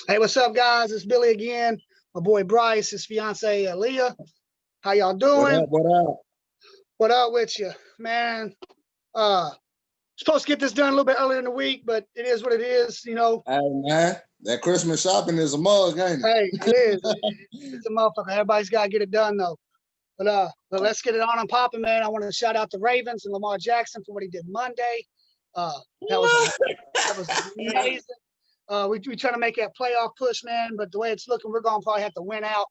Hey, what's up, guys? It's Billy again. My boy Bryce, his fiance Leah. How y'all doing? What up? What up with you, man? Supposed to get this done a little bit earlier in the week, but it is what it is, you know. Hey, man, that Christmas shopping is a mug, ain't it? Hey, it is. It's a motherfucker. Everybody's got to get it done, though. But let's get it on and popping, man. I want to shout out the Ravens and Lamar Jackson for what he did Monday. That was amazing. We trying to make that playoff push, man. But the way it's looking, we're going to probably have to win out.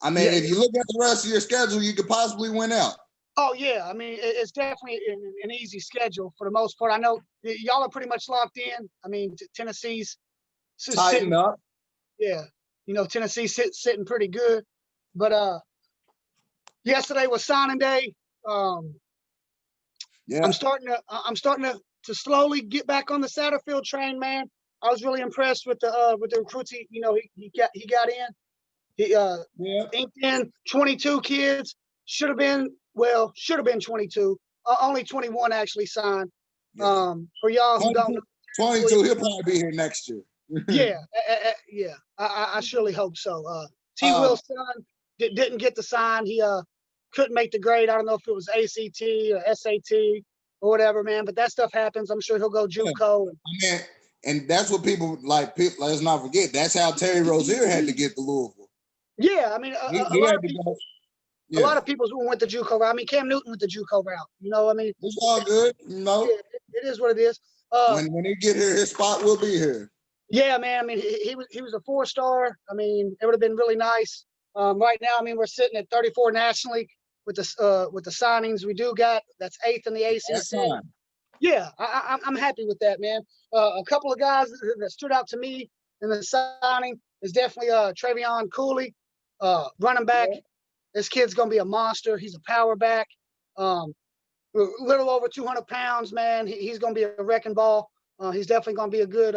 I mean, if you look at the rest of your schedule, you could possibly win out. Oh, yeah. I mean, it's definitely an easy schedule for the most part. I know y'all are pretty much locked in. I mean, Tennessee's Tighten up. Yeah. You know, Tennessee's sitting pretty good. But yesterday was signing day. Yeah. I'm starting to slowly get back on the Satterfield train, man. I was really impressed with the recruits. He got in. He inked in 22 kids. Should have been 22. Only 21 actually signed. Yeah. For y'all who don't know, 22, he'll probably be here next year. yeah. I surely hope so. T. Will's son didn't get the sign. He couldn't make the grade. I don't know if it was ACT or SAT or whatever, man. But that stuff happens. I'm sure he'll go JUCO. And that's what people like. Let's not forget. That's how Terry Rozier had to get to Louisville. Yeah, I mean, a lot of people went the JUCO route. I mean, Cam Newton went the JUCO route. You know, I mean, it's all good. You know, it is what it is. When he get here, his spot will be here. Yeah, man. I mean, he was a 4-star. I mean, it would have been really nice. Right now, I mean, we're sitting at 34 nationally with the signings we do got. That's 8th in the ACC. Yeah, I'm happy with that, man. A couple of guys that stood out to me in the signing is definitely Travion Cooley, running back. Yeah. This kid's gonna be a monster. He's a power back. A little over 200 pounds, man. He's gonna be a wrecking ball. He's definitely gonna be a good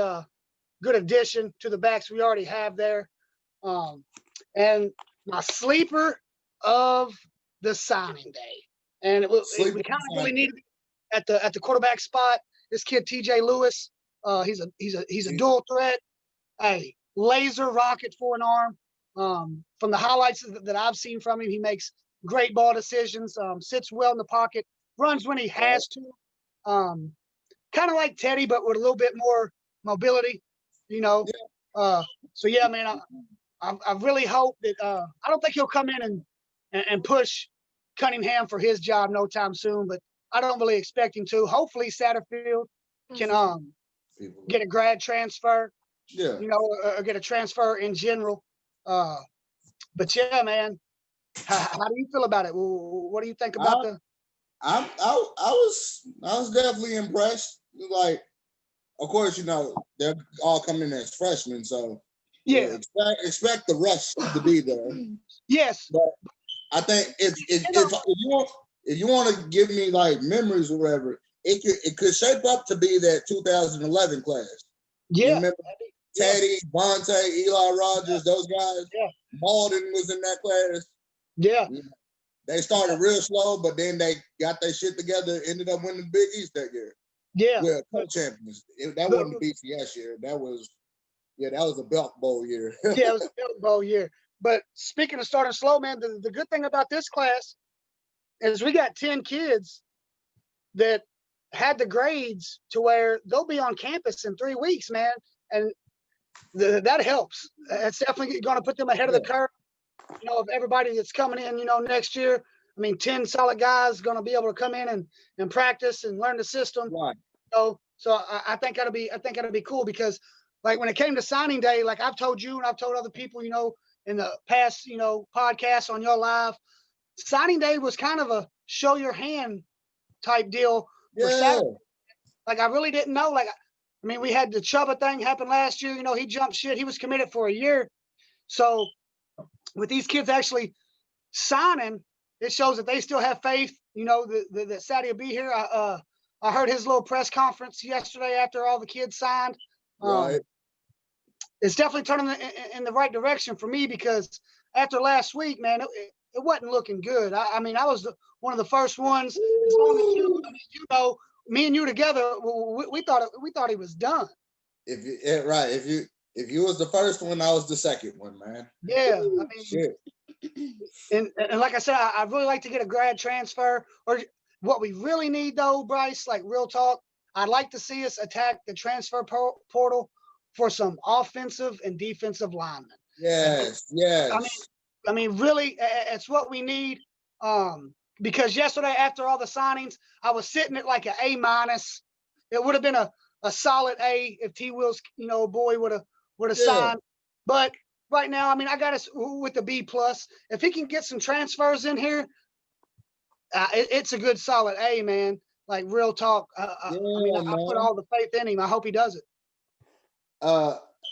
addition to the backs we already have there. And my sleeper of the signing day, and we kind of really needed at the quarterback spot. This kid TJ Lewis, he's a dual threat, a laser rocket for an arm. From the highlights that I've seen from him, he makes great ball decisions, sits well in the pocket, runs when he has to. Kind of like Teddy, but with a little bit more mobility, you know. So yeah, man, I really hope that I don't think he'll come in and push Cunningham for his job no time soon, but I don't really expect him to. Hopefully Satterfield can get a grad transfer, you know, or get a transfer in general. But yeah, man, how do you feel about it? What do you think about I was definitely impressed. Like, of course, you know, they're all coming in as freshmen, so yeah, expect the rush to be there. Yes, but I think if you want to give me like memories or whatever, it could shape up to be that 2011 class. Yeah, you remember Teddy, Vontae, Eli Rogers, those guys. Yeah, Malden was in that class. Yeah, they started real slow, but then they got their shit together. Ended up winning the Big East that year. Yeah, we're co-champions. That wasn't the BCS year. That was a Belk Bowl year. Yeah, it was a Belk Bowl year. But speaking of starting slow, man, the good thing about this class is we got 10 kids that had the grades to where they'll be on campus in 3 weeks, man. And that helps. It's definitely going to put them ahead of the curve. You know, of everybody that's coming in, you know, next year. I mean, 10 solid guys going to be able to come in and practice and learn the system. Right. So I think that'll be cool because, like, when it came to signing day, like I've told you and I've told other people, you know, in the past, you know, podcasts on your live, signing day was kind of a show your hand type deal for Saturday. Like, I really didn't know. Like, I mean, we had the Chuba thing happen last year. You know, he jumped shit. He was committed for a year. So with these kids actually signing, it shows that they still have faith, you know, that Sadie will be here. I heard his little press conference yesterday after all the kids signed. Right. It's definitely turning in the right direction for me because after last week, man, it wasn't looking good. I mean, I was one of the first ones. As long as you know, me and you together, we thought he was done. right, if you was the first one, I was the second one, man. Yeah, I mean, Shit. and like I said, I'd really like to get a grad transfer. Or what we really need, though, Bryce, like real talk, I'd like to see us attack the transfer portal for some offensive and defensive linemen. Yes, I yes. mean, really, it's what we need. Because yesterday, after all the signings, I was sitting at like an A minus. It would have been a solid A if T. Will's, boy would have Yeah. signed. But right now, I mean, I got us with the B plus. If he can get some transfers in here, it's a good solid A, man. Like real talk. I mean, I put all the faith in him. I hope he does it.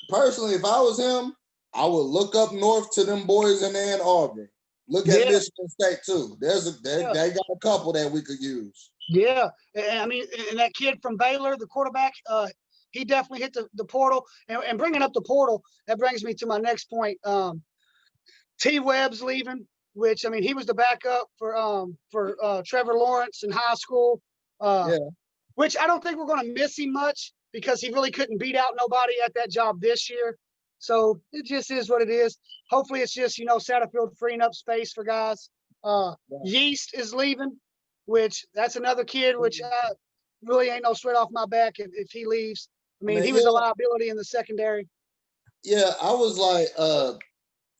Personally, if I was him, I would look up north to them boys in Ann Arbor. Look at Michigan State too. They got a couple that we could use. Yeah, I mean, and that kid from Baylor, the quarterback, he definitely hit the portal. And bringing up the portal, that brings me to my next point. T. Webb's leaving, which I mean, he was the backup for Trevor Lawrence in high school. Which I don't think we're going to miss him much because he really couldn't beat out nobody at that job this year. So it just is what it is. Hopefully it's just, Satterfield freeing up space for guys. Yeast is leaving, which that's another kid, which really ain't no sweat off my back if he leaves. I mean, he was a liability in the secondary. Yeah, I was like, I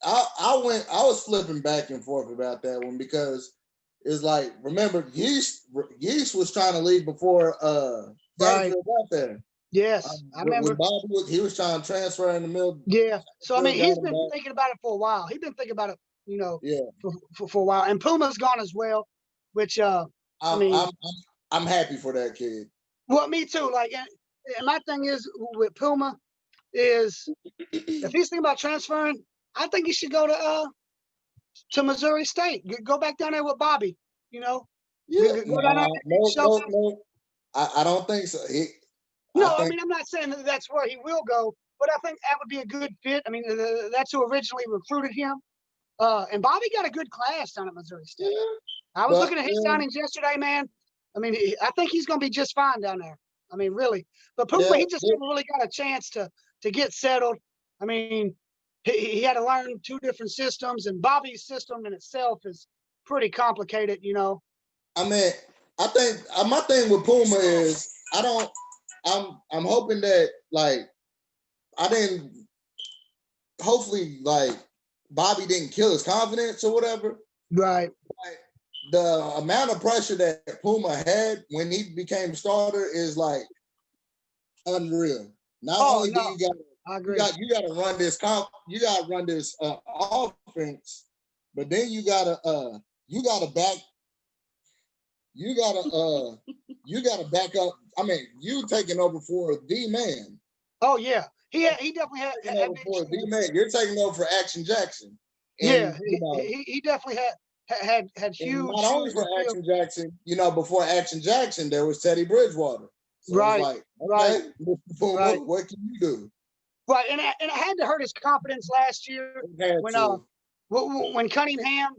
was flipping back and forth about that one because it's like, remember, Yeast was trying to leave before Satterfield got there. Yes, I remember. With Bobby, he was trying to transfer in the middle. Yeah, so I mean, he's been thinking about it for a while. He's been thinking about it, for a while. And Puma's gone as well, which I'm happy for that kid. Well, me too. Like, and my thing is with Puma is if he's thinking about transferring, I think he should go to Missouri State. Go back down there with Bobby. Yeah. Go down there. No. I don't think so. I mean, I'm not saying that that's where he will go, but I think that would be a good fit. I mean, that's who originally recruited him. And Bobby got a good class down at Missouri State. I was looking at his signings yesterday, man. I mean, I think he's going to be just fine down there. I mean, really. But Puma, he just never really got a chance to get settled. I mean, he had to learn two different systems, and Bobby's system in itself is pretty complicated, I mean, I think my thing with Puma is I'm hoping that hopefully Bobby didn't kill his confidence or whatever. Right. Like, the amount of pressure that Puma had when he became starter is like unreal. Not only do you got to run this offense, but then you got to back up. I mean, you taking over for the man. Oh yeah, he definitely had for the man. You're taking over for Action Jackson. And, he definitely had huge. Not only for Action Jackson, before Action Jackson, there was Teddy Bridgewater. So right, like, right. What can you do? Right, and it had to hurt his confidence last year when Cunningham,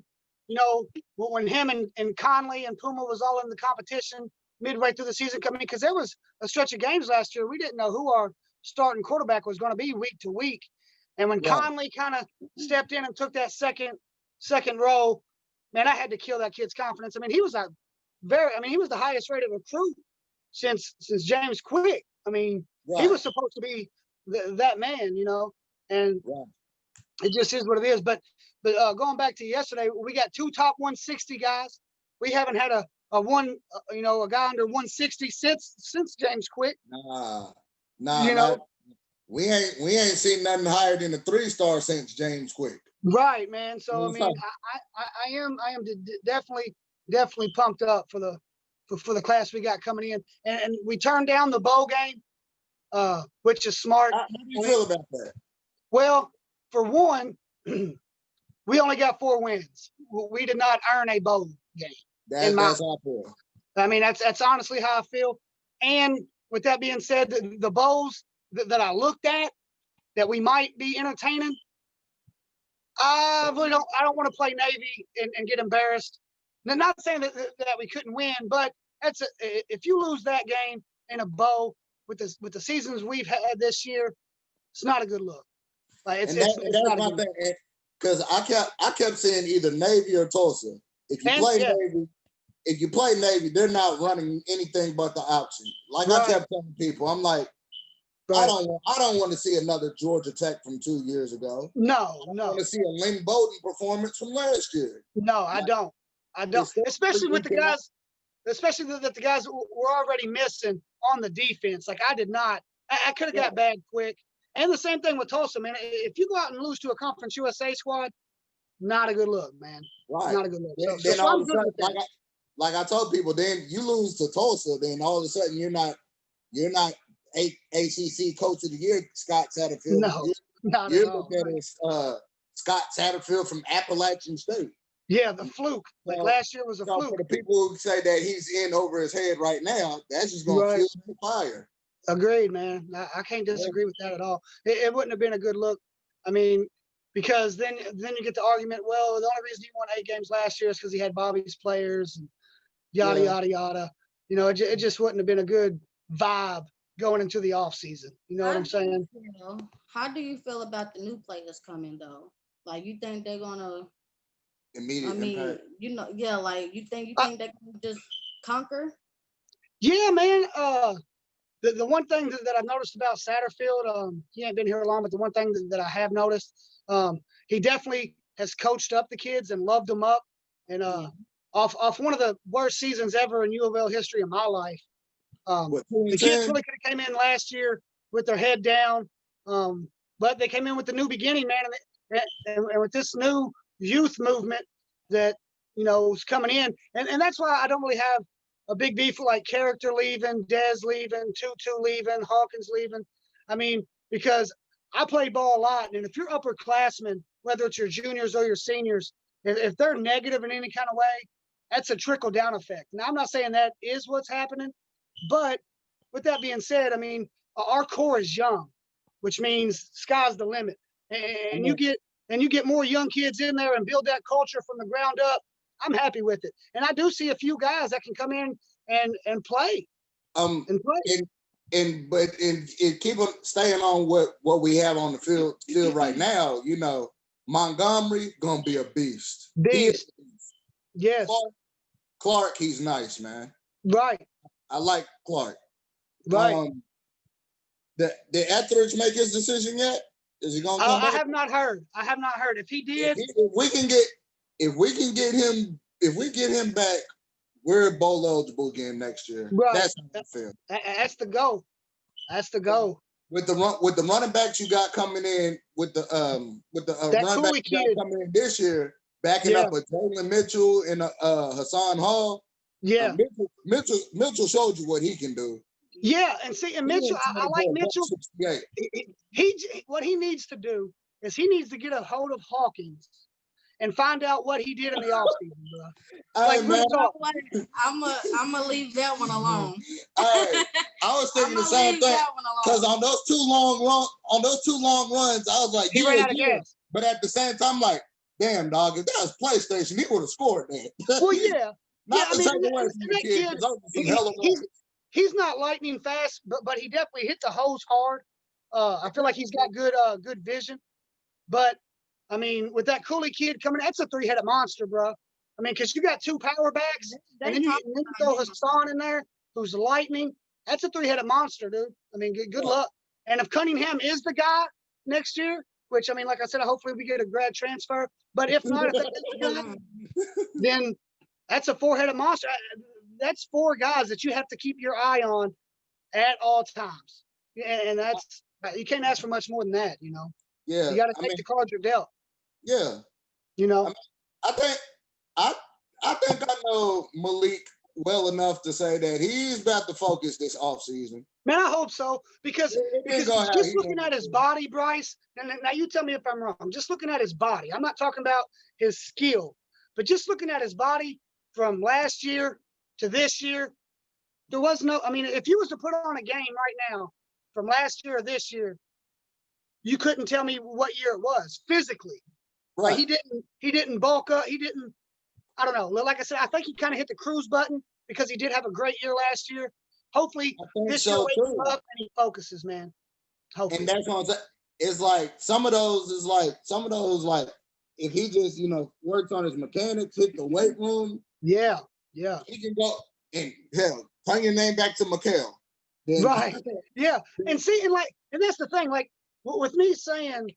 when him and Conley and Puma was all in the competition midway through the season coming, because there was a stretch of games last year we didn't know who our starting quarterback was going to be week to week, and when Conley kind of stepped in and took that second row, man, I had to kill that kid's confidence. I mean, he was he was the highest rated recruit since James Quick. I mean, he was supposed to be that man, and it just is what it is. But going back to yesterday, we got two top 160 guys. We haven't had a guy under 160 since James Quick. Nah. We ain't seen nothing higher than a 3-star since James Quick. Right, man. So I mean, I am definitely pumped up for the class we got coming in, and we turned down the bowl game, which is smart. How do you feel about that? Well, for one, we only got 4 wins. We did not earn a bowl game. That's how I feel. I mean, that's honestly how I feel. And with that being said, the bowls that I looked at that we might be entertaining, I don't want to play Navy and get embarrassed. Now, not saying that we couldn't win, but if you lose that game in a bowl, with the seasons we've had this year, it's not a good look. Like And it's that's not a my good look. thing. Because I kept saying either Navy or Tulsa. If you And play yeah, Navy, they're not running anything but the option. Like I right, kept telling people, I'm like, right. I don't want to see another Georgia Tech from 2 years ago. No, I want no, to see a Lynn Bowden performance from last year. no, I Like, don't. I don't. historically, Especially we with the cannot. guys, especially that the guys were already missing on the defense. Like I did not. I could have got bad quick. And the same thing with Tulsa, man. If you go out and lose to a Conference USA squad, not a good look, man. Right. Not a good look. Then So all I'm of a good sudden, with that. like I told people, then you lose to Tulsa, then all of a sudden you're not ACC Coach of the Year, Scott Satterfield. No, not at You're all. looking at Scott Satterfield from Appalachian State. Yeah, the fluke. Like So, last year was a for fluke. the people who say that he's in over his head right now, that's just going to fuel the fire. Agreed, man. I can't disagree with that at all. It wouldn't have been a good look. I mean, because then you get the argument. Well, the only reason he won 8 games last year is because he had Bobby's players and yada yada yada. You know, it just wouldn't have been a good vibe going into the off season. You know what I'm saying? How do you feel about the new players coming though? Like, you think they're gonna Immediate impact. Like you think they can just conquer? Yeah, man. The one thing that I've noticed about Satterfield, he ain't been here long, but the one thing that I have noticed, he definitely has coached up the kids and loved them up. And off one of the worst seasons ever in U of L history of my life, the kids really could have came in last year with their head down, but they came in with the new beginning, man, and with this new youth movement that is coming in, and that's why I don't really have a big beef with like Character leaving, Dez leaving, Tutu leaving, Hawkins leaving. I mean, because I play ball a lot, and if you're upperclassmen, whether it's your juniors or your seniors, if they're negative in any kind of way, that's a trickle down effect. Now, I'm not saying that is what's happening, but with that being said, I mean, our core is young, which means sky's the limit. And you get more young kids in there and build that culture from the ground up. I'm happy with it. And I do see a few guys that can come in and play. But keep on staying on what we have on the field right now, Montgomery gonna be a beast. Beast. Yes. Clark, he's nice, man. Right. I like Clark. Right. Did Etheridge make his decision yet? Is he gonna come back? I have not heard. If he did, if we get him back, we're bowl eligible again next year. Right. That's how I feel. That's the goal. That's the goal. With the running backs you got coming in, with the running backs you got coming in this year, backing up with Jalen Mitchell and Hassan Hall. Yeah. Mitchell showed you what he can do. Yeah, and Mitchell, I like Mitchell. What he needs to do is he needs to get a hold of Hawkins and find out what he did in the offseason, bro. Like, man, I'm gonna leave that one alone. I was thinking the same thing because on those two long runs, I was like, he ran out of gas. But at the same time, like, damn, dog, if that was PlayStation, he would have scored that. Well, yeah. He's not lightning fast, but he definitely hit the hose hard. I feel like he's got good vision. But I mean, with that Cooley kid coming, that's a 3-headed monster, bro. I mean, because you got 2 power backs, and then you throw Hassan in there, who's lightning. That's a 3-headed monster, dude. I mean, good luck. And if Cunningham is the guy next year, which, I mean, like I said, hopefully we get a grad transfer. But if not, if that's the guy, then that's a 4-headed monster. That's 4 guys that you have to keep your eye on at all times. And that's, you can't ask for much more than that, Yeah. You got to take the cards you're dealt. Yeah. I think I know Malik well enough to say that he's about to focus this offseason. Man, I hope so. Because just looking at his body, Bryce, and now you tell me if I'm wrong. Just looking at his body. I'm not talking about his skill, but just looking at his body from last year to this year, there was no, I mean, if you was to put on a game right now from last year or this year, you couldn't tell me what year it was physically. Right. Like he didn't bulk up. I don't know. Like I said, I think he kind of hit the cruise button because he did have a great year last year. hopefully I think this year so wakes too. up and he focuses, man. Hopefully. And that's what I'm saying. It's like some of those if he just works on his mechanics, hit the weight room, Yeah. he can go and hell, turn your name back to Mikhail. Then, Right. Yeah. And see, and that's the thing. Like with me saying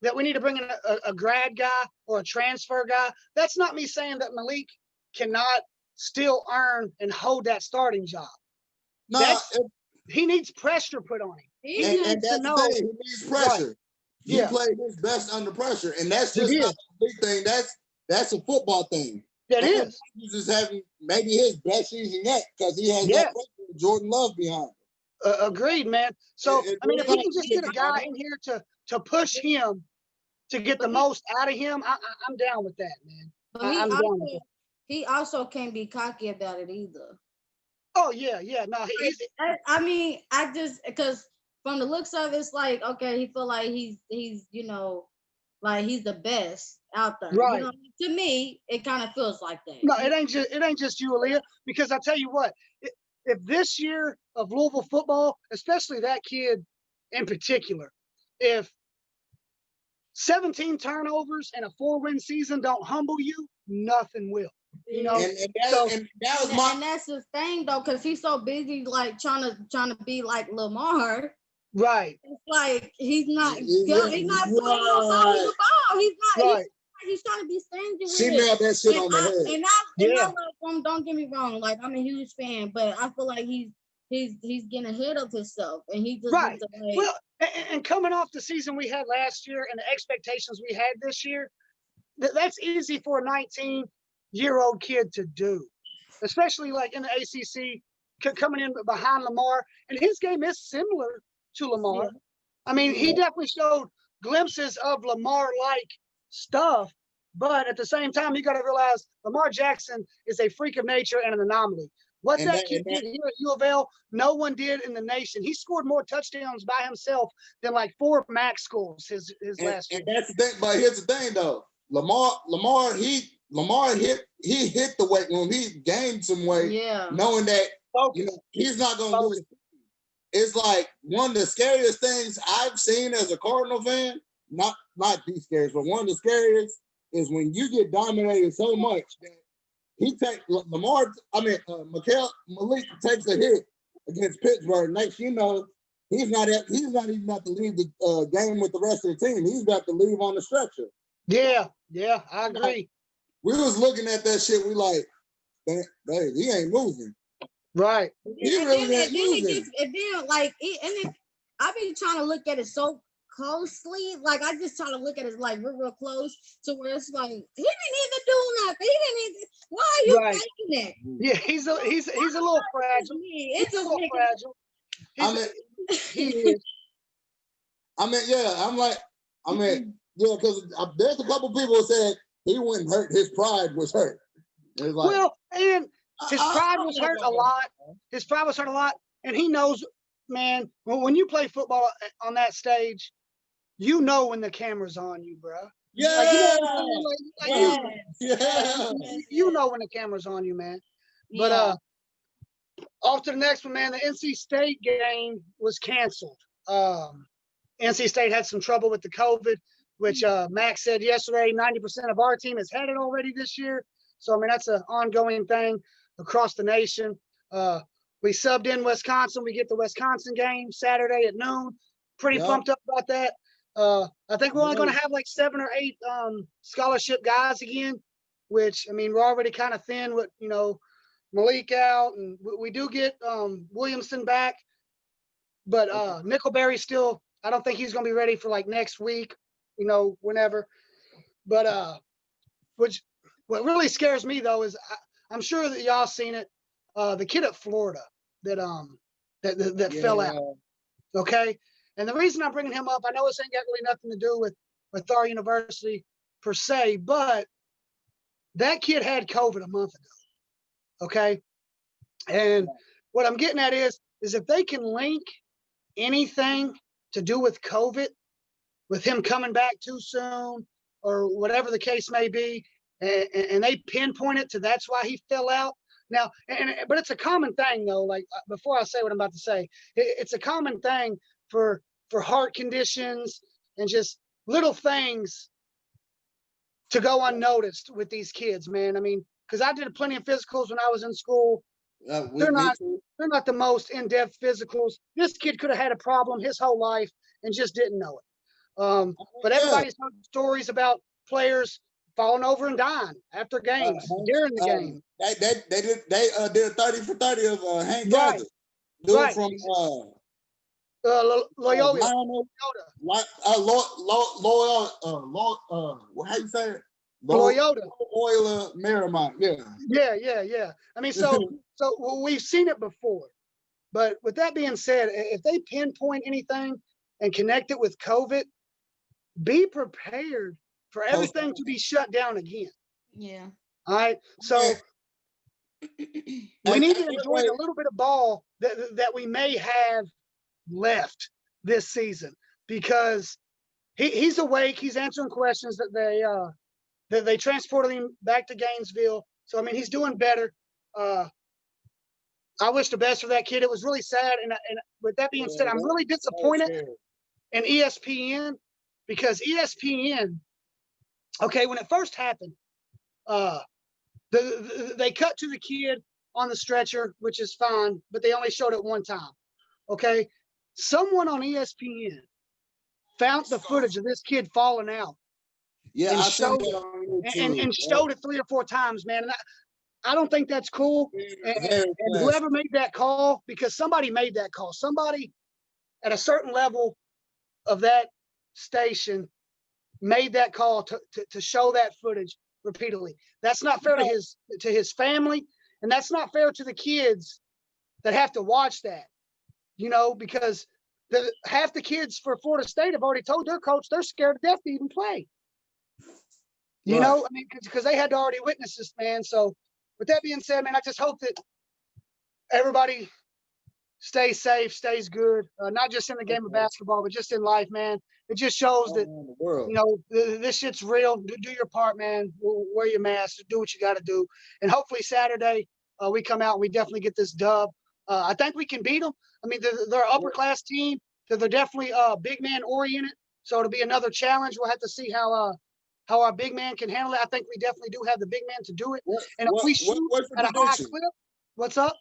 that we need to bring in a grad guy or a transfer guy, that's not me saying that Malik cannot still earn and hold that starting job. no, He needs pressure put on him. He and needs that's to the know. thing. He needs pressure. Right. He Yeah. played his best under pressure, and that's He just did. not a big thing. That's a football thing. That is. He's just having maybe his best season yet because he has Yeah. that pressure with Jordan Love behind him. Agreed, man. So It- I mean, it's if we not can just get a easy, guy man. in here to push him to get the But he- most out of him, I'm down with that, man. But I'm down with that. he also can't be cocky about it either. Oh yeah. No, he's I mean, I just because from the looks of it, it's like okay, he feel like he's like he's the best out there. Right. You know, to me, it kind of feels like that. no. It ain't just you, Aaliyah. Because I tell you what, if this year of Louisville football, especially that kid in particular, if 17 turnovers and a 4-win season don't humble you, nothing will. You know, And that was And that's the thing though, because he's so busy like trying to be like Lamar. right, It's like he's not He's putting nobody the ball. He's not. right. He's trying to be stingy with she it. nailed that shit on the head. And I Yeah. love him. Don't get me wrong. Like I'm a huge fan, but I feel like he's getting ahead of himself, and he just Right. needs to, like, Well, and coming off the season we had last year and the expectations we had this year, that's easy for a 19-year-old kid to do, especially like in the ACC, coming in behind Lamar. And his game is similar to Lamar. Yeah. I mean, he Yeah. definitely showed glimpses of Lamar-like stuff, but at the same time, you got to realize Lamar Jackson is a freak of nature and an anomaly. What And that that- kid did here at U of L, no one did in the nation. He scored more touchdowns by himself than like 4 MAC schools his last year. And that's the thing. But here's the thing, though. Lamar hit the weight room. He gained some weight, Yeah. knowing that Focus. he's not going to Focus. lose. It's like one of the scariest things I've seen as a Cardinal fan. Not the scariest, but one of the scariest is when you get dominated so much that Malik takes a hit against Pittsburgh. Next, he's not even about to leave the game with the rest of the team. He's about to leave on the stretcher. Yeah, I agree. We was looking at that shit. We like, babe, he ain't moving. Right. He really ain't moving. I be trying to look at it so closely. Like I just try to look at it like real close to where it's like he didn't even do nothing. He didn't even. Why are you Right. thinking that? Yeah, he's a little fragile. It's He's a just little making fragile. I mean, He is. because there's a couple people who said he wasn't hurt. His pride was hurt. It's like, Well, and his pride I was don't hurt know a lot. His pride was hurt a lot, and he knows, man. When you play football on that stage, you know when the camera's on you, bro. Yeah, Like, you know what I'm saying? yeah. You know when the camera's on you, man. But Yeah. off to the next one, man. The NC State game was canceled. NC State had some trouble with the COVID, which Max said yesterday. 90% of our team has had it already this year. So I mean that's an ongoing thing across the nation. We subbed in Wisconsin. We get the Wisconsin game Saturday at noon. Pretty Yep. pumped up about that. I think we're only going to have like 7 or 8 scholarship guys again, which I mean we're already kind of thin with Malik out, and we do get Williamson back, but Nickelberry still. I don't think he's going to be ready for like next week, whenever. But what really scares me though is I'm sure that y'all seen it. The kid at Florida that fell out. Okay. And the reason I'm bringing him up, I know this ain't got really nothing to do with our university per se, but that kid had COVID a month ago. Okay. And what I'm getting at is if they can link anything to do with COVID, with him coming back too soon or whatever the case may be, and they pinpoint it to that's why he fell out, Now, but it's a common thing though. Like before I say what I'm about to say, it's a common thing for heart conditions and just little things to go unnoticed with these kids, man. I mean, because I did plenty of physicals when I was in school. They're not the most in-depth physicals. This kid could have had a problem his whole life and just didn't know it. But everybody's heard stories about players falling over and dying after games, during the game. They did 30 for 30 of Hank Right. Gathers. Dude Right. from Loyola. How you say it? Loyola. Marymount. Yeah. I mean, so we've seen it before. But with that being said, if they pinpoint anything and connect it with COVID, be prepared for everything to be shut down again. Yeah. All right. So we need to enjoy the little bit of ball that we may have left this season, because he's awake. He's answering questions that they transported him back to Gainesville. So I mean, he's doing better. I wish the best for that kid. It was really sad, and with that being said, I'm really disappointed in ESPN, because ESPN, okay, when it first happened, they cut to the kid on the stretcher, which is fine, but they only showed it one time. Okay, someone on ESPN found the footage of this kid falling out. Yeah, and I showed seen that on YouTube. and showed it 3 or 4 times, man. And I don't think that's cool. And whoever made that call, because somebody made that call, somebody at a certain level of that station made that call to show that footage repeatedly. That's not fair to his family, and that's not fair to the kids that have to watch that. Because half the kids for Florida State have already told their coach they're scared to death to even play. I mean, because they had to already witness this, man. So with that being said, man, I just hope that everybody stays safe, stays good, not just in the game of basketball, but just in life, man. It just shows that, this shit's real. Do your part, man. Wear your mask, do what you got to do. And hopefully Saturday we come out and we definitely get this dub. I think we can beat them. I mean, they're an upper class team. They're definitely big man oriented. So it'll be another challenge. We'll have to see how our big man can handle it. I think we definitely do have the big man to do it. And if we shoot at a high clip, what's up?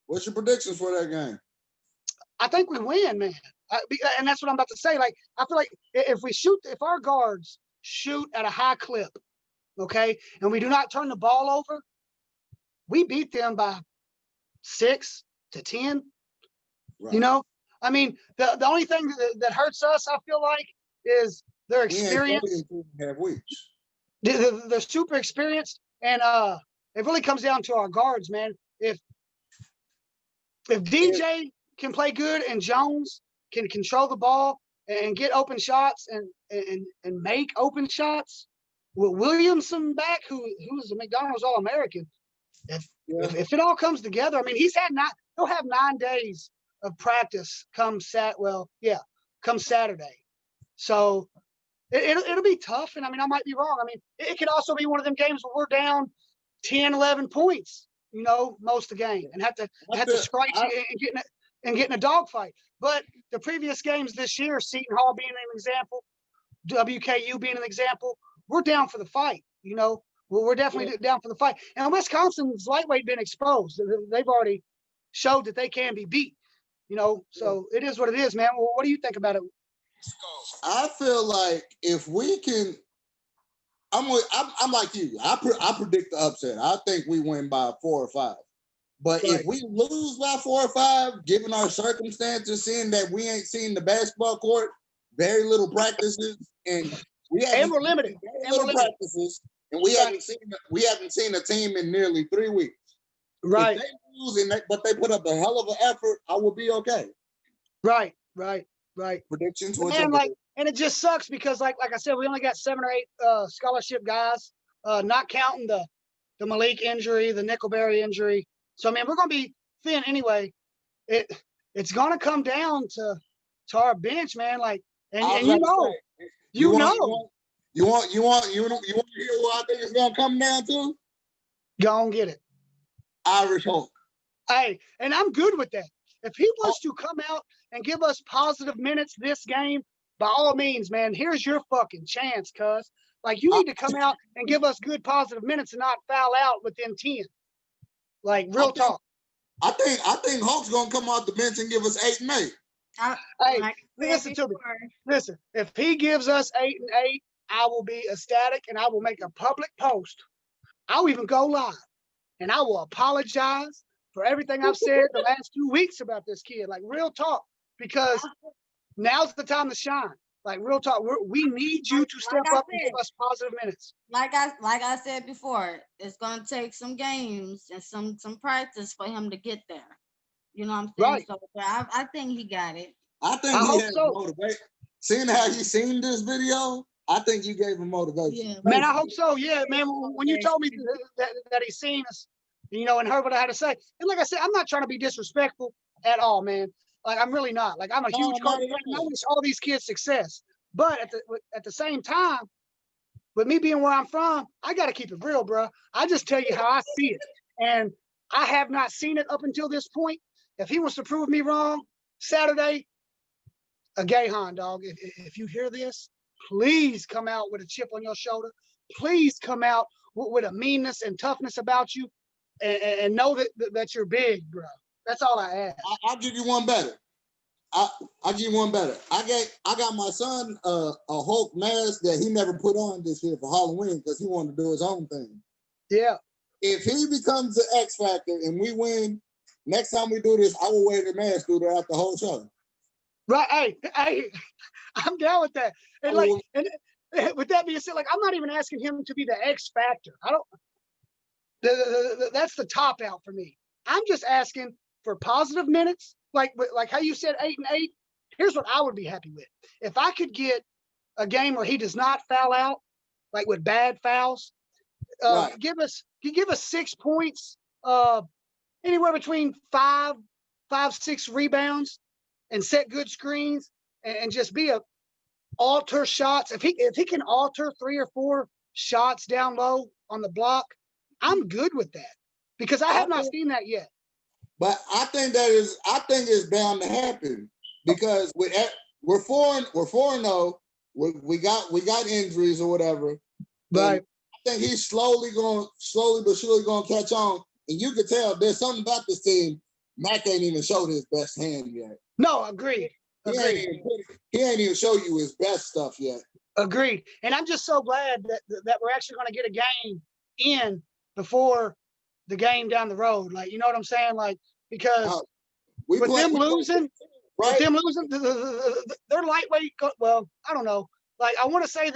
What's your predictions for that game? I think we win, man. And that's what I'm about to say. Like, I feel like if our guards shoot at a high clip, okay, and we do not turn the ball over, we beat them by 6 to 10. Right. I mean, the only thing that hurts us, I feel like, is their experience. They're super experienced, and it really comes down to our guards, man. If DJ can play good and Jones can control the ball and get open shots and make open shots, with Williamson back, who's a McDonald's All-American, if it all comes together, I mean, he'll have 9 days of practice come Saturday. So it'll be tough. And I mean, I might be wrong. I mean, it could also be one of them games where we're down 10, 11 points, most of the game, and have to scratch and get in a dogfight. But the previous games this year, Seton Hall being an example, WKU being an example, we're down for the fight. We're definitely down for the fight. And Wisconsin's lightweight been exposed. They've already showed that they can be beat. So it is what it is, man. Well, what do you think about it? I feel like if we can, I'm like you. I predict the upset. I think we win by 4 or 5. But if we lose by 4 or 5, given our circumstances, seeing that we ain't seen the basketball court, very little practices, and we're limited. Practices, and we haven't seen a team in nearly 3 weeks. Right. If they lose but they put up a hell of an effort, I will be okay. Right. Predictions. And it just sucks because, like I said, we only got 7 or 8 scholarship guys, not counting the Malik injury, the Nickelberry injury. So I mean, we're gonna be thin anyway. It's gonna come down to our bench, man. Like, and you want to hear what I think it's gonna come down to? Go on, get it. Irish Hulk. Hey, and I'm good with that. If he wants to come out and give us positive minutes this game, by all means, man, here's your fucking chance, cuz. Like, you need to come out and give us good positive minutes and not foul out within 10. Like, real talk. I think Hulk's gonna come off the bench and give us 8 and 8. Hey, Like listen to me. Listen, if he gives us 8 and 8, I will be ecstatic and I will make a public post. I'll even go live and I will apologize for everything I've said the last 2 weeks about this kid. Like, real talk, because now's the time to shine. Like, real talk, we need you to step up and give us positive minutes. Like I said before, it's gonna take some games and some practice for him to get there. You know what I'm saying? Right. So I think he got it. I think I he hope has so. motivation. Seeing how he seen this video, I think you gave him motivation. Yeah. Man, I hope so. Yeah, man. When you told me that he's seen us, you know, and heard what I had to say, and like I said, I'm not trying to be disrespectful at all, man. Like, I'm really not. Like, I'm a huge coach. I wish all these kids success, but at the same time, with me being where I'm from, I got to keep it real, bro. I just tell you how I see it, and I have not seen it up until this point. If he wants to prove me wrong, Saturday, a gay hound dog. If you hear this, please come out with a chip on your shoulder. Please come out with a meanness and toughness about you, and know that you're big, bro. That's all I ask. I'll give you one better. I'll give you one better. I got my son a Hulk mask that he never put on this year for Halloween because he wanted to do his own thing. Yeah. If he becomes the X Factor and we win, next time we do this, I will wear the mask throughout the whole show. Right. Hey, I'm down with that. And like, and with that being said, like, I'm not even asking him to be the X Factor. I don't. That's the top out for me. I'm just asking for positive minutes, like how you said 8 and 8. Here's what I would be happy with: if I could get a game where he does not foul out, like with bad fouls. Right. Give us 6 points, anywhere between 6 rebounds, and set good screens, and just be a alter shots. If he can alter 3 or 4 shots down low on the block, I'm good with that, because I have not seen that yet. But I think it's bound to happen because we're 4-0. We got injuries or whatever. Right. I think he's slowly but surely going to catch on. And you can tell there's something about this team. Mac ain't even showed his best hand yet. No, agreed. He ain't even show you his best stuff yet. Agreed. And I'm just so glad that we're actually going to get a game in before the game down the road. Like, you know what I'm saying? Like, because with them losing, they're lightweight. Well, I don't know. Like, I want to say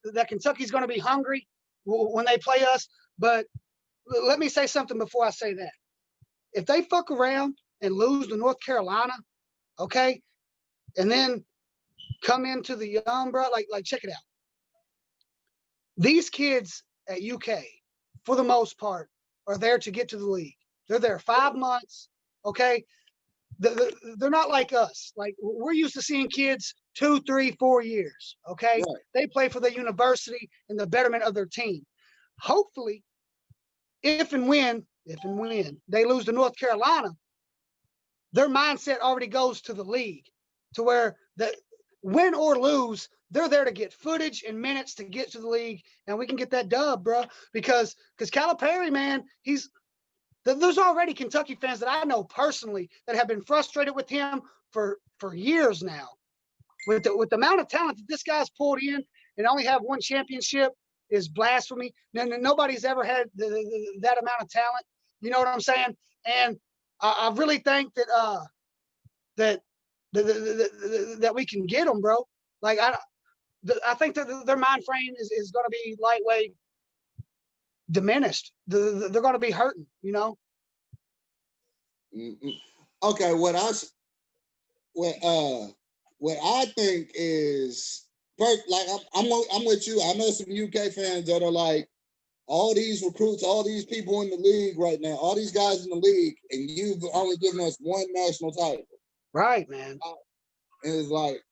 that Kentucky's going to be hungry when they play us. But let me say something before I say that. If they fuck around and lose to North Carolina, okay, and then come into the young, bro, like check it out. These kids at UK, for the most part, are there to get to the league. They're there 5 months, okay? They're not like us. Like, we're used to seeing kids 2, 3, 4 years, okay? Right. They play for the university and the betterment of their team. Hopefully, if and when they lose to North Carolina, their mindset already goes to the league, to where win or lose, they're there to get footage and minutes to get to the league, and we can get that dub, bro. Because Calipari, man, there's already Kentucky fans that I know personally that have been frustrated with him for years now. With the amount of talent that this guy's pulled in and only have 1 championship is blasphemy. Nobody's ever had that amount of talent. You know what I'm saying? And I really think that we can get them, bro. Like, I think that their mind frame is going to be lightweight diminished. They're going to be hurting, you know. Okay, what I think is first, like I'm with you. I know some UK fans that are like, all these recruits, all these people in the league right now, all these guys in the league, and you've only given us 1 national title. Right, man. And it's like,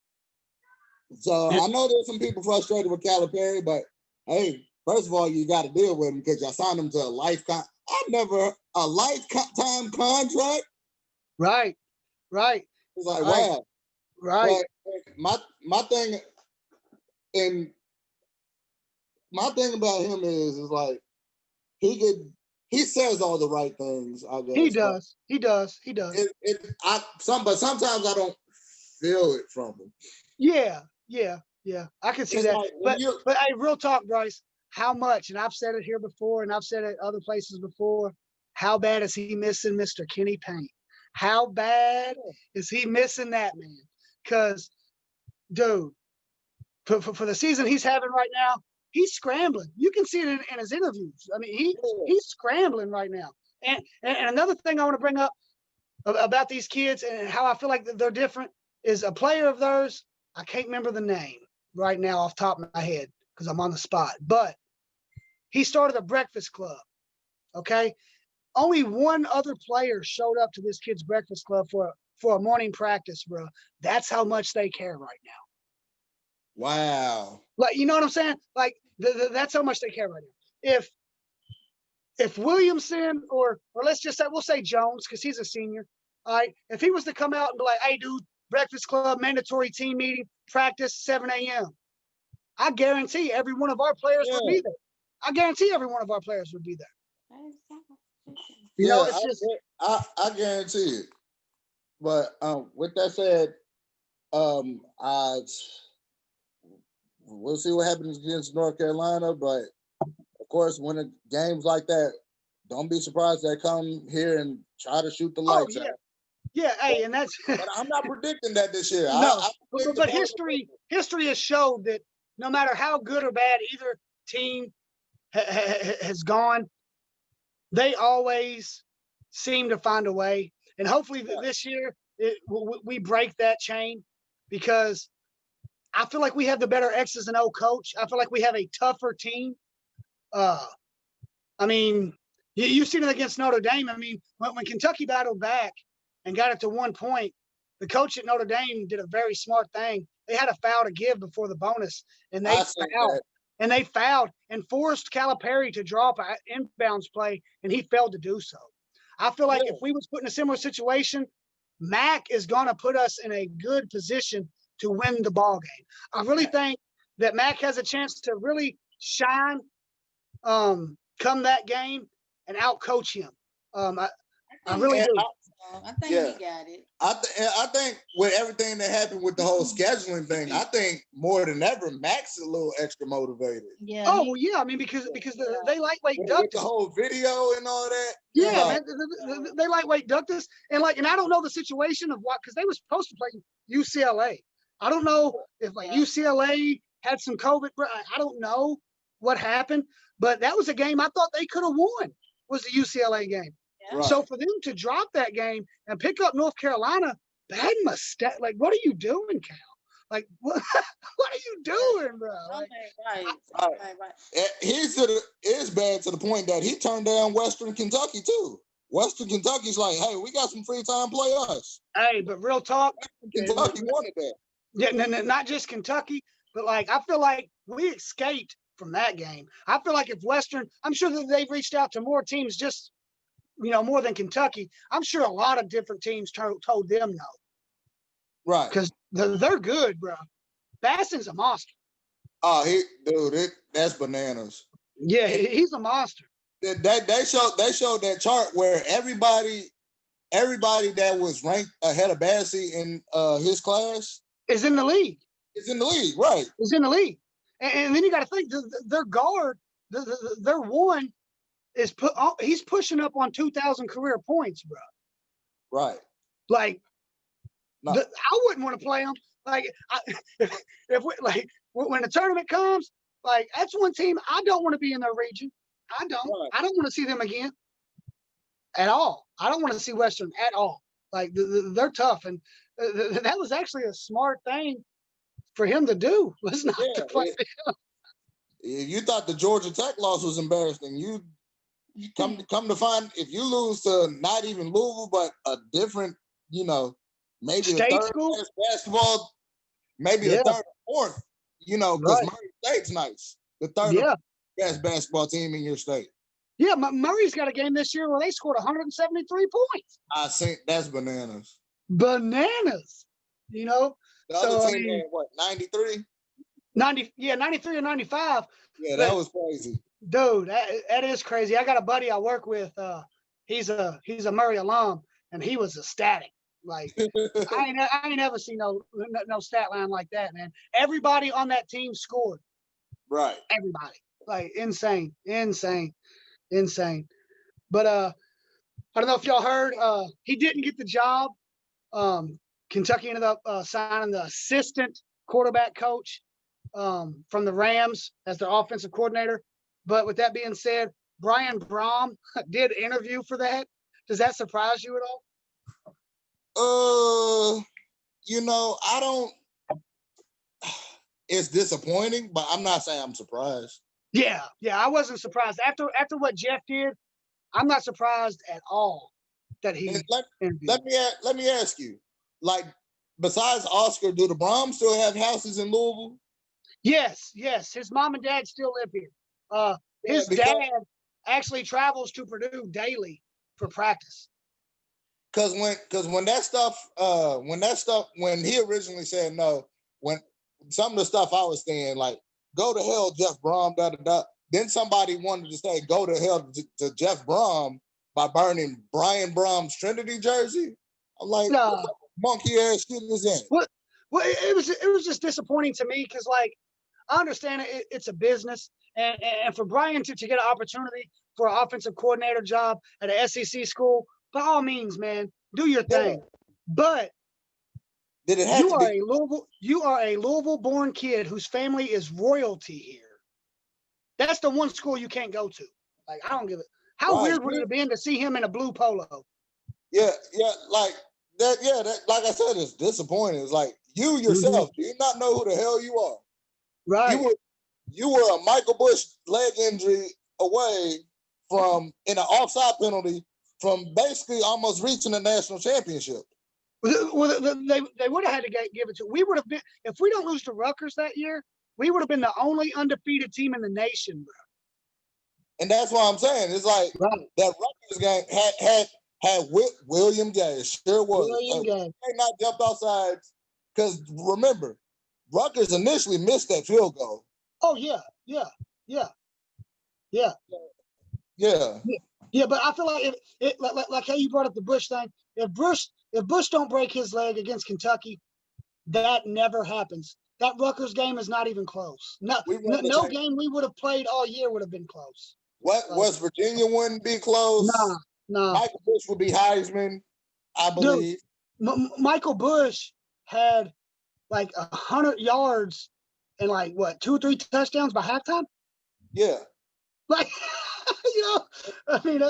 so I know there's some people frustrated with Calipari, but hey, first of all, you got to deal with him because y'all signed him to a I never a lifetime contract. Right. It's like, Right. wow. Right. But my thing and my thing about him is like he says all the right things, I guess. He does. But sometimes I don't feel it from him. Yeah. I can see It's that. like when But hey, real talk, Bryce, how much, and I've said it here before, and I've said it other places before, how bad is he missing Mr. Kenny Payne? How bad is he missing that man? Because, dude, for the season he's having right now, he's scrambling. You can see it in his interviews. I mean, he's scrambling right now. And another thing I want to bring up about these kids and how I feel like they're different is a player of theirs. I can't remember the name right now off the top of my head because I'm on the spot. But he started a breakfast club. Okay. Only one other player showed up to this kid's breakfast club for a morning practice, bro. That's how much they care right now. Wow. Like, you know what I'm saying? Like, that's how much they care right now. If Williamson or let's just say, we'll say Jones, because he's a senior. All right. If he was to come out and be like, hey, dude, breakfast club, mandatory team meeting, practice 7 a.m. I guarantee every one of our players would be there. I guarantee every one of our players would be there. You know, it's just I guarantee it. But with that said, we'll see what happens against North Carolina. But of course, when it games like that, don't be surprised they come here and try to shoot the lights out. Yeah, hey, and that's. But I'm not predicting that this year. No, but history has showed that no matter how good or bad either team has gone, they always seem to find a way. And hopefully this year we break that chain, because I feel like we have the better X's and O coach. I feel like we have a tougher team. I mean, you've seen it against Notre Dame. I mean, when Kentucky battled back and got it to 1 point, the coach at Notre Dame did a very smart thing. They had a foul to give before the bonus, and they fouled. And they fouled and forced Calipari to drop an inbounds play, and he failed to do so. I feel like if we was put in a similar situation, Mac is going to put us in a good position to win the ball game. I really think that Mac has a chance to really shine come that game and outcoach him. I really do. I think he got it. I think with everything that happened with the whole scheduling thing, I think more than ever, Max is a little extra motivated. Yeah. Oh, yeah. I mean, because they lightweight ducked the whole video and all that. Yeah, man, they lightweight ducked us, and I don't know the situation of what, because they were supposed to play UCLA. I don't know if UCLA had some COVID. I don't know what happened, but that was a game I thought they could have won. Was the UCLA game. Right. So for them to drop that game and pick up North Carolina, bad mistake. Like, what are you doing, Cal? Like, what are you doing, bro? Like, right. It's bad to the point that he turned down Western Kentucky too. Western Kentucky's like, hey, we got some free time, play us. Hey, but real talk, Kentucky wanted that. Yeah, not just Kentucky, but like I feel like we escaped from that game. I feel like if Western, I'm sure that they've reached out to more teams, just more than Kentucky. I'm sure a lot of different teams told them no. Right. Because they're good, bro. Basson's a monster. Oh, that's bananas. Yeah, he's a monster. They showed that chart where everybody that was ranked ahead of Bassey in his class is in the league. Is in the league, right? Is in the league, and then you got to think their guard, their one is he's pushing up on 2,000 career points, bro. Right. Like, I wouldn't want to play him. Like, when the tournament comes, like that's one team I don't want to be in their region. I don't. Right. I don't want to see them again at all. I don't want to see Western at all. Like they're tough, and that was actually a smart thing for him to do. Was not to play them. You thought the Georgia Tech loss was embarrassing. You come to find, if you lose to not even Louisville, but a different, maybe State the third school best basketball, maybe the third or fourth, because Murray State's nice. The third best basketball team in your state. Yeah, Murray's got a game this year where they scored 173 points. I think that's bananas. Bananas, you know. The So other I team mean, had what, 93? 93 or 95. Yeah, But that was crazy. dude, that is crazy. I got a buddy I work with. He's a Murray alum, and he was ecstatic. Like I ain't ever seen no stat line like that, man. Everybody on that team scored. Right. Everybody, like insane. But I don't know if y'all heard. He didn't get the job. Kentucky ended up signing the assistant quarterback coach from the Rams as their offensive coordinator. But with that being said, Brian Brom did interview for that. Does that surprise you at all? I don't. It's disappointing, but I'm not saying I'm surprised. Yeah, I wasn't surprised after what Jeff did. I'm not surprised at all that he let me ask you, like, besides Oscar, do the Brahms still have houses in Louisville? Yes. His mom and dad still live here. His dad actually travels to Purdue daily for practice. Because when he originally said no, when some of the stuff I was saying, like, go to hell, Jeff Brom, then somebody wanted to say go to hell to Jeff Brom by burning Brian Brom's Trinity jersey. I'm like, what monkey ass shit is that? Well, it was just disappointing to me because, like, I understand it's a business, and for Brian to get an opportunity for an offensive coordinator job at an SEC school, by all means, man, do your thing. But did it have you are a Louisville-born kid whose family is royalty here. That's the one school you can't go to. Like, I don't give it. How weird would it have been to see him in a blue polo? Yeah, like that. Yeah, that, like I said, it's disappointing. It's like you yourself, do you not know who the hell you are? Right. You were a Michael Bush leg injury away from in an offside penalty from basically almost reaching the national championship. Well, they would have had to give it to. We would have been, if we don't lose to Rutgers that year, we would have been the only undefeated team in the nation, bro. And that's what I'm saying. It's like that Rutgers game had William Gay. Sure was. William Gay. They not jumped offside because remember, Rutgers initially missed that field goal. Oh yeah. But I feel like like how you brought up the Bush thing. If Bush don't break his leg against Kentucky, that never happens. That Rutgers game is not even close. No game we would have played all year would have been close. West Virginia wouldn't be close. Nah. Michael Bush would be Heisman, I believe. Dude, Michael Bush had like 100 yards and like what 2 or 3 touchdowns by halftime. Yeah. Like, I mean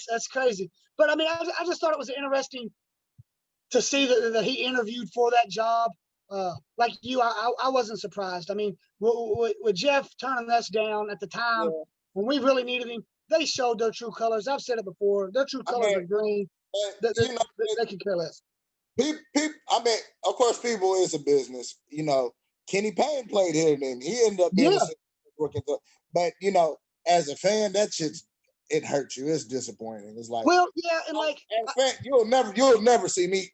that's crazy. But I mean, I just thought it was interesting to see that he interviewed for that job. Like you, I wasn't surprised. I mean, with Jeff turning us down at the time when we really needed him, they showed their true colors. I've said it before. Their true colors are green. They can care less. People, I mean, of course, people is a business. Kenny Payne played here, and then he ended up being working. But as a fan, that it hurts you. It's disappointing. It's like, well, yeah, and like as a fan, you'll never see me.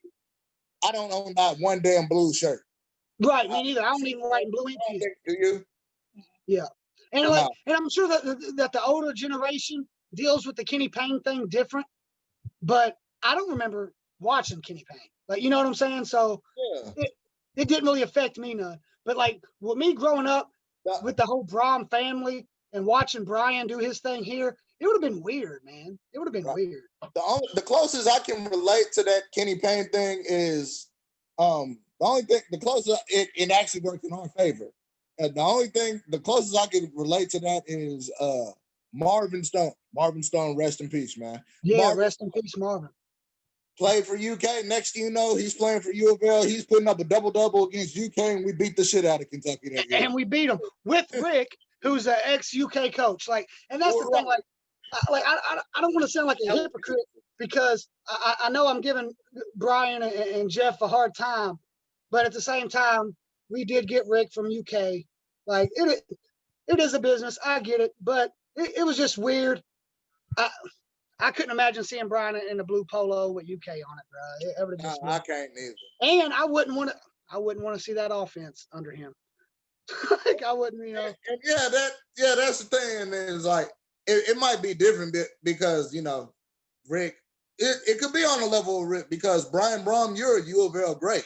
I don't own not one damn blue shirt. Right, me neither. I don't even write in blue ink. Do you? Yeah, and and I'm sure that the older generation deals with the Kenny Payne thing different, but I don't remember watching Kenny Payne. Like, you know what I'm saying? So it didn't really affect me none. But like with me growing up with the whole Brom family and watching Brian do his thing here, it would have been weird, man. It would have been weird. The closest I can relate to that Kenny Payne thing is the closest it actually worked in our favor. The closest I can relate to that is Marvin Stone. Marvin Stone, rest in peace, man. Yeah, rest in peace, Marvin. Played for UK. Next thing you know, he's playing for U of L. He's putting up a double-double against UK, and we beat the shit out of Kentucky that year. And we beat him with Rick, who's an ex-UK coach. Like, and that's the thing. I don't want to sound like a hypocrite because I know I'm giving Brian and Jeff a hard time, but at the same time, we did get Rick from UK. Like, it is a business. I get it, but it was just weird. I couldn't imagine seeing Brian in the blue polo with UK on it, bro. It would have just I can't neither. and I wouldn't want to see that offense under him. Like I wouldn't, you know. And that's the thing. And it's like it might be different because, you know, Rick, it could be on the level of Rick because Brian Brom, you're a U of L great.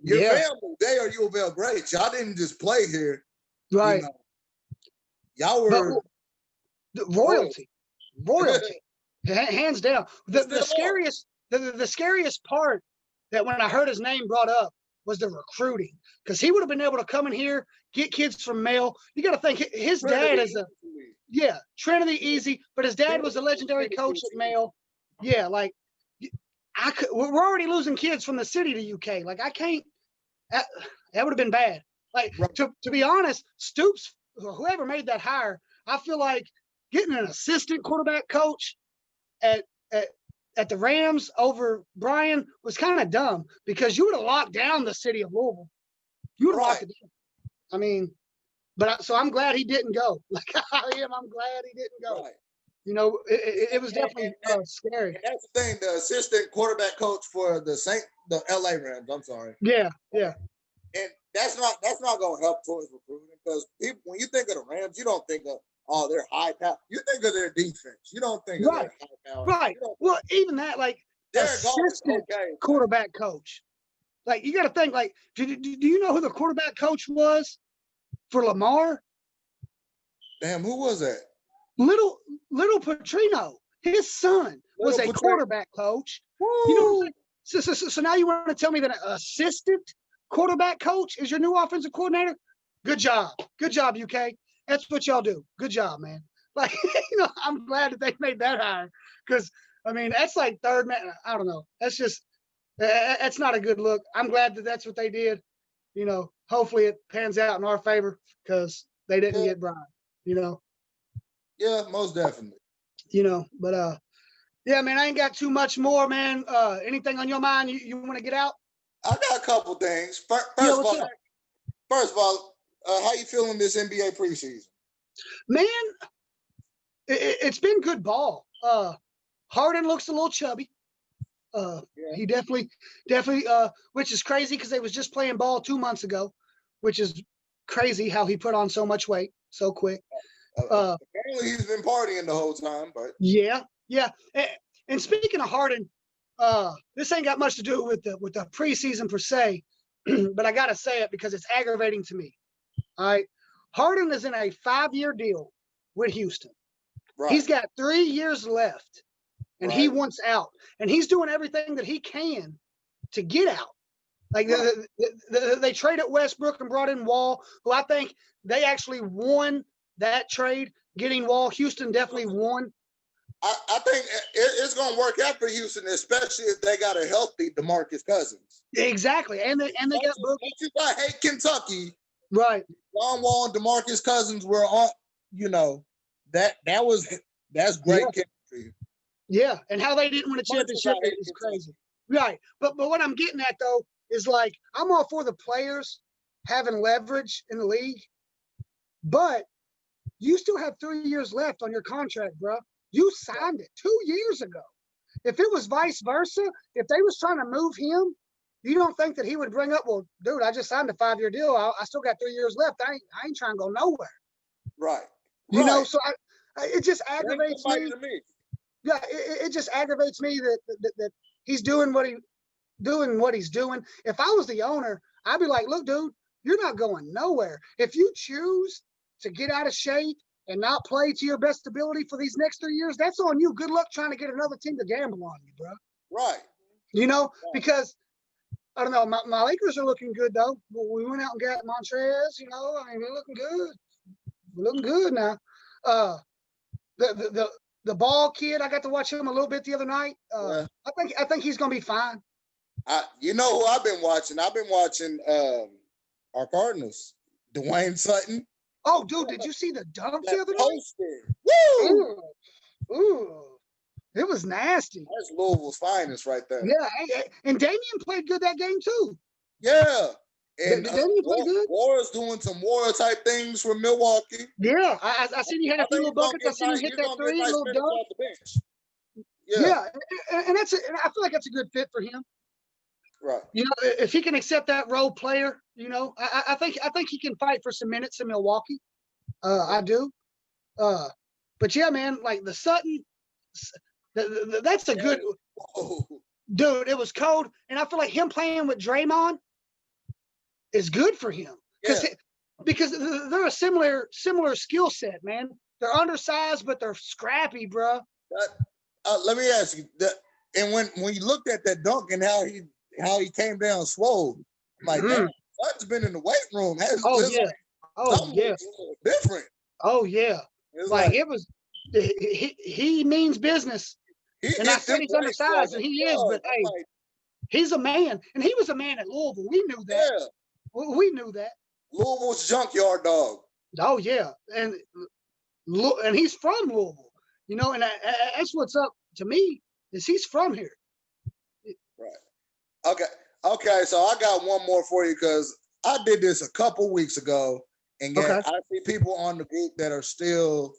Your family, they are U of L great. Y'all didn't just play here. Right. You know, y'all were royalty. Hands down. The scariest part that when I heard his name brought up was the recruiting, because he would have been able to come in here, get kids from Male. You got to think his dad is Trinity easy, but his dad was a legendary coach at Male. Yeah, like we're already losing kids from the city to UK. Like I can't. That would have been bad. Like to be honest, Stoops, whoever made that hire, I feel like getting an assistant quarterback coach at the Rams over Brian was kind of dumb, because you would have locked down the city of Louisville. You would have locked it down. I mean, so I'm glad he didn't go. Like I am, I'm glad he didn't go. Right. You know, it was definitely scary. And that's the thing. The assistant quarterback coach for the LA Rams. I'm sorry. Yeah. And that's not going to help towards recruiting, because people, when you think of the Rams, you don't think of they're high power. You think of their defense. You don't think of their high power. Right. Well, even that, like assistant quarterback coach. Like you got to think, like, do you know who the quarterback coach was for Lamar? Damn, who was that? Little Petrino, his son, was a quarterback coach. Woo! You know what I'm saying? So now you want to tell me that an assistant quarterback coach is your new offensive coordinator? Good job, UK. That's what y'all do. Good job, man. Like, you know, I'm glad that they made that hire, because I mean that's like third man. I don't know. That's not a good look. I'm glad that that's what they did. You know, hopefully it pans out in our favor, because they didn't get Brian. You know. Yeah, most definitely. You know, but yeah, man, I ain't got too much more, man. Anything on your mind you want to get out? I got a couple things. First of all, how you feeling this NBA preseason? Man, it's been good ball. Harden looks a little chubby. He definitely, which is crazy because they was just playing ball 2 months ago, which is crazy how he put on so much weight so quick. Apparently he's been partying the whole time, but yeah. And speaking of Harden, this ain't got much to do with the preseason per se, but I gotta say it because it's aggravating to me. All right, Harden is in a 5-year deal with Houston. Right. He's got 3 years left, and he wants out, and he's doing everything that he can to get out. Like they traded Westbrook and brought in Wall, who I think they actually won that trade. Getting Wall, Houston definitely won. I think it's going to work out for Houston, especially if they got a healthy DeMarcus Cousins. Exactly, and they got Boogie. I hate Kentucky. Right. John Wall and DeMarcus Cousins were on. You know that's great chemistry. Yeah, and how they didn't win a championship is crazy. Right, but what I'm getting at though is, like, I'm all for the players having leverage in the league, but you still have 3 years left on your contract, bro. You signed it 2 years ago. If it was vice versa, if they was trying to move him, you don't think that he would bring up, well, dude, I just signed a 5-year deal. I still got 3 years left. I ain't trying to go nowhere. Right. You know, so it just aggravates me. Yeah, it just aggravates me that he's doing what he's doing. If I was the owner, I'd be like, look, dude, you're not going nowhere. If you choose to get out of shape and not play to your best ability for these next 3 years, that's on you. Good luck trying to get another team to gamble on you, bro. Right. You know, because I don't know, my Lakers are looking good though. We went out and got Montrez. You know, I mean, we're looking good. We're looking good now. The Ball kid, I got to watch him a little bit the other night. I think he's gonna be fine. You know who I've been watching? I've been watching our Cardinals, Dwayne Sutton. Oh, dude, did you see the dunk the other night? Woo! Ooh, it was nasty. That's Louisville's finest right there. Yeah, and Damian played good that game too. Yeah. And Didn't he play good? Warren's doing some Warren type things for Milwaukee. Yeah, I seen you had a few little buckets. I seen him hit he's that gonna get three, nice little minutes dunk. off the bench. Yeah, and and I feel like that's a good fit for him. Right. You know, if he can accept that role player, you know, I think he can fight for some minutes in Milwaukee. I do. But yeah, man, like the Sutton, that's a good dude. It was cold, and I feel like him playing with Draymond is good for him because they're a similar skill set, man. They're undersized, but they're scrappy, bro. Let me ask you that. And when you looked at that dunk and how he came down swole, like that, Sutton's been in the weight room. Different. Oh yeah. It's like it was. He means business. And I said he's undersized, and he is, but hey, he's a man, and he was a man at Louisville. We knew that. Yeah. We knew that. Louisville's junkyard dog. Oh yeah, and he's from Louisville, you know, and that's what's up to me is he's from here. Right. Okay. So I got one more for you because I did this a couple weeks ago, and I see people on the group that are still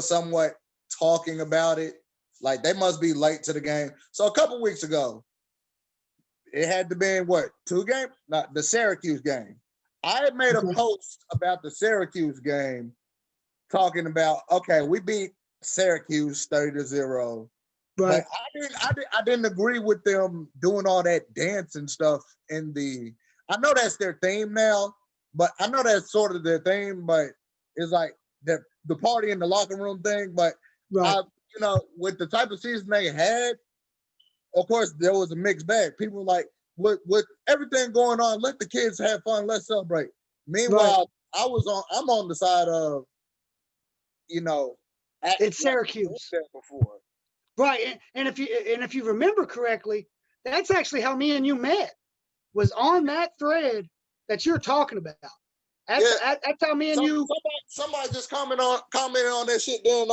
somewhat talking about it. Like they must be late to the game. So a couple weeks ago, it had to be what, 2 games? Not the Syracuse game. I had made a post about the Syracuse game, talking about we beat Syracuse 30-0. Right. But I didn't agree with them doing all that dance and stuff in the. I know that's their theme now, but I know that's sort of their theme. But it's like the party in the locker room thing. But with the type of season they had, of course there was a mixed bag. People were like, with everything going on, let the kids have fun, let's celebrate. Meanwhile, I'm on the side of, it's Syracuse. Before. Right, and if you remember correctly, that's actually how me and you met. Was on that thread that you're talking about. That's how me and you. Somebody just commented on that shit during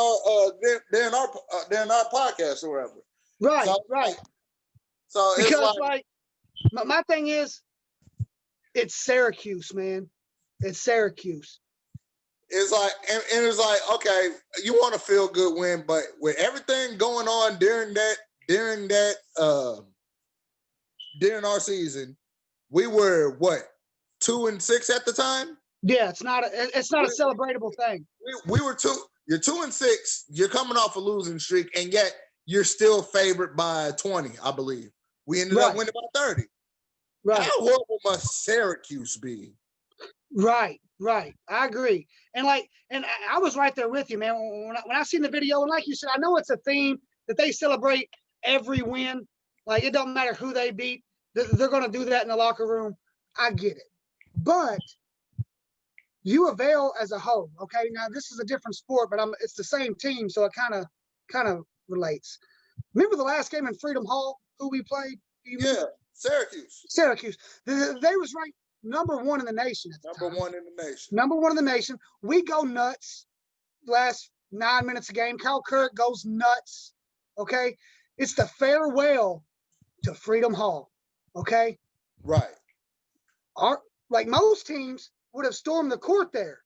our podcast or whatever. Right, right. So because like my thing is, it's Syracuse, man. It's Syracuse. It's like, and it's like, okay, you want to feel good win, but with everything going on during our season, we were what, 2-6 at the time? Yeah, it's not a celebratable thing. We were you're 2-6, you're coming off a losing streak, and yet you're still favored by 20, I believe. We ended up winning by 30. Right. How horrible must Syracuse be? Right. I agree. And I was right there with you, man. When I seen the video, and like you said, I know it's a theme that they celebrate every win. Like it don't matter who they beat, they're going to do that in the locker room. I get it. But U of L as a whole, okay? Now this is a different sport, but it's the same team, so it kind of relates. Remember the last game in Freedom Hall, who we played? Syracuse. They was ranked number 1 in the nation. Number 1 in the nation. Number 1 in the nation. We go nuts. Last 9 minutes of game, Kyle Kirk goes nuts. Okay, it's the farewell to Freedom Hall. Okay. Right. Like most teams would have stormed the court there.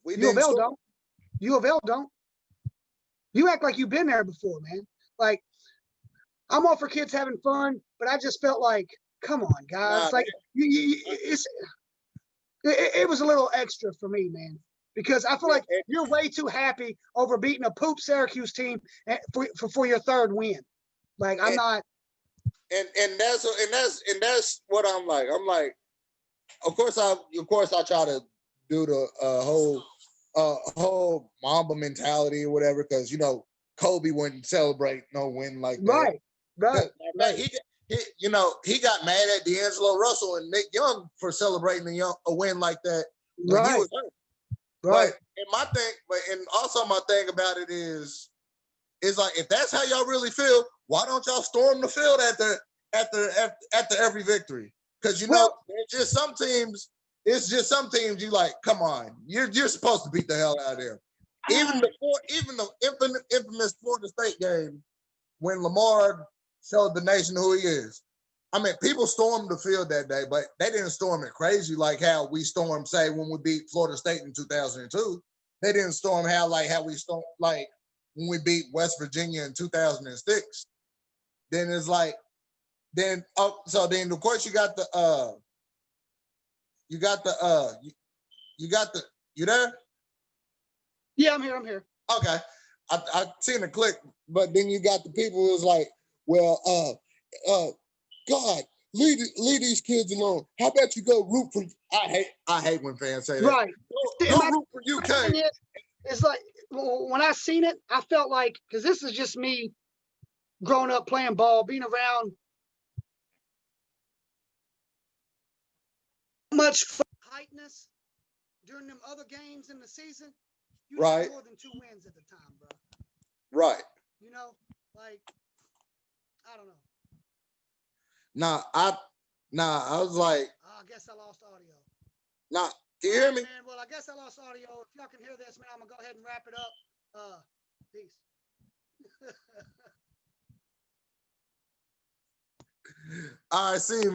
U of L don't. U of L don't. You act like you've been there before, man. Like, I'm all for kids having fun, but I just felt like, come on, guys. It was a little extra for me, man, because I feel like you're way too happy over beating a poop Syracuse team for your 3rd win. Like, I'm not. And that's what I'm like. I'm like, of course I try to do the whole Mamba mentality or whatever, because Kobe wouldn't celebrate no win like that. Right. He got mad at D'Angelo Russell and Nick Young for celebrating a win like that when he was hurt. Right. And also my thing about it is like, if that's how y'all really feel, why don't y'all storm the field after every victory? Because it's just some teams you like, come on, you're supposed to beat the hell out of them. Even the infamous Florida State game when Lamar showed the nation who he is. I mean, people stormed the field that day, but they didn't storm it crazy like how we stormed, say, when we beat Florida State in 2002. They didn't storm how we stormed like when we beat West Virginia in 2006. Then it's like, so then of course you got the you there? Yeah, I'm here. I'm here. Okay. I seen a click, but then you got the people who was like, well, God, leave these kids alone. How about you go root for? I hate when fans say that. Right. Go root for UK. It's like when I seen it, I felt like, because this is just me growing up playing ball, being around much tightness during them other games in the season. You Right. had more than 2 wins at the time, bro. Right. You know, like, I don't know. I was like, I guess I lost audio. can you hear me? Man, well, I guess I lost audio. If y'all can hear this, man, I'm gonna go ahead and wrap it up. Peace. All right, see you, man.